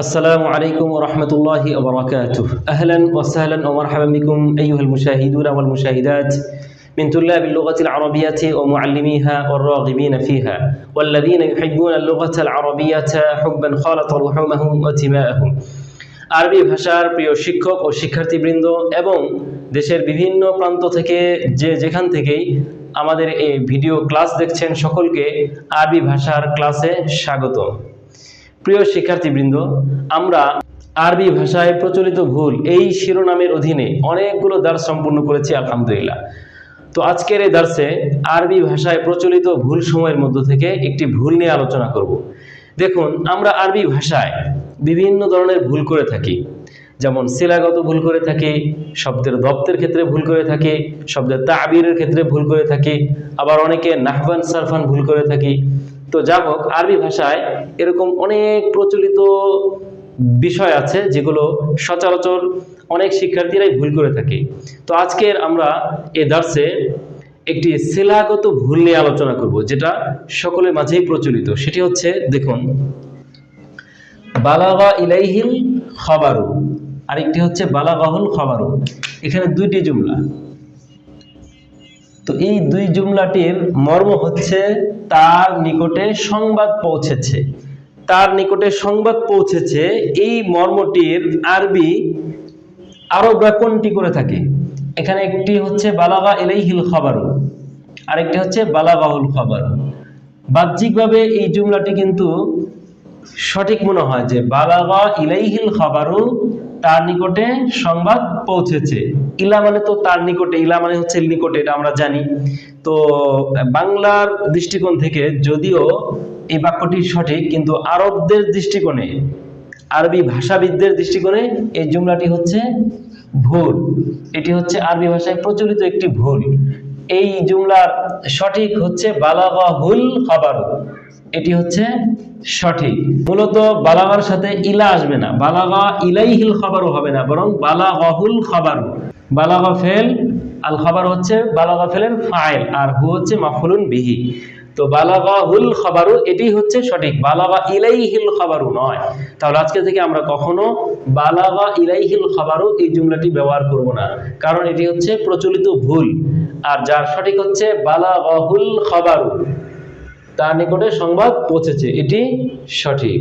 السلام عليكم ورحمة الله وبركاته. أهلا وسهلا ومرحبا بكم أيها المشاهدون والمشاهدات من طلاب اللغة العربية ومعلميها والراغبين فيها والذين يحبون اللغة العربية حبا خالط لحومهم ودماءهم. আরবি ভাষার প্রিয় শিক্ষক ও শিক্ষার্থীবৃন্দ এবং দেশের বিভিন্ন প্রান্ত থেকে যেখান থেকেই আমাদের এই ভিডিও ক্লাস দেখছেন সকলকে আরবি ভাষার ক্লাসে স্বাগত। প্রিয় শিক্ষার্থীবৃন্দ, আমরা আরবি ভাষায় প্রচলিত ভুল এই শিরোনামের অধীনে অনেকগুলো দার্স সম্পূর্ণ করেছি আলহামদুলিল্লাহ। তো আজকের এই দার্সে আরবি ভাষায় প্রচলিত ভুল সময়ের মধ্য থেকে একটি ভুল নিয়ে আলোচনা করব। দেখুন, আমরা আরবি ভাষায় বিভিন্ন ধরনের ভুল করে থাকি, যেমন শিলাগত ভুল করে থাকি, শব্দের দপ্তের ক্ষেত্রে ভুল করে থাকি, শব্দের তাবিরের ক্ষেত্রে ভুল করে থাকি, আবার অনেকে নাহবান সারফান ভুল করে থাকি। তো যা হোক, আরবি ভাষায় এরকম অনেক প্রচলিত বিষয় আছে যেগুলো সচরাচর অনেক শিক্ষার্থীরাই ভুল করে থাকে। তো আজকের আমরা এই দার্সে একটি শিলাগত ভুল নিয়ে আলোচনা করব, যেটা সকলের মাঝেই প্রচলিত। সেটি হচ্ছে, দেখুন, বালাগা ইলাইহিল খাবারু, আরেকটি হচ্ছে বালাগাহুল খাবারু। এখানে দুইটি জুমলা। তো এই দুই জুমলাটির মর্ম হচ্ছে তার নিকটে সংবাদ পৌঁছেছে। তার নিকটে সংবাদ পৌঁছেছে, এই মর্মটির আরবি আরবরা কোনটি করে থাকে? এখানে একটি হচ্ছে বালাগা ইলাইহিল খাবারু, আরেকটি হচ্ছে বালাগাহুল খাবারু। বাহ্যিকভাবে এই জুমলাটি কিন্তু সঠিক মনে হয় যে বালাগা ইলাইহিল খাবারু, তার নিকটে সংবাদ পৌঁছেছে। ইলা মানে তো তার নিকটে, ইলা মানে হচ্ছে নিকটে, এটা আমরা জানি। তো বাংলার দৃষ্টিকোণ থেকে যদিও এই বাক্যটি সঠিক, কিন্তু আরবদের দৃষ্টিকোণে, আরবি ভাষাবিদদের দৃষ্টিকোণে এই জুমলাটি হচ্ছে ভুল। এটি হচ্ছে আরবি ভাষায় প্রচলিত একটি ভুল। এই জুমলার সঠিক হচ্ছে বালাগাহুল খাবারু, এটি হচ্ছে সঠিক। মূলত বালাগার সাথে ইলা আসবে না, বালাগা ইলাইহিল খাবারু হবে না, বরং বালাগাহুল খাবারু। বালাগা ফেল, আল খাবার হচ্ছে বালাগা ফেলের ফাইল, আর হু হচ্ছে মাফউলুন বিহি। তো বালাগাহুল খাবারু এটি হচ্ছে সঠিক, বালাগা ইলাইহিল খাবারু নয়। তাহলে আজকে থেকে আমরা কখনো বালাগা ইলাইহিল খাবারু এই জুমলাটি ব্যবহার করব না, কারণ এটি হচ্ছে প্রচলিত ভুল। আর যার সঠিক হচ্ছে বালাগাহুল খাবারু, তার নিকটে সংবাদ পৌঁছেছে, এটি সঠিক।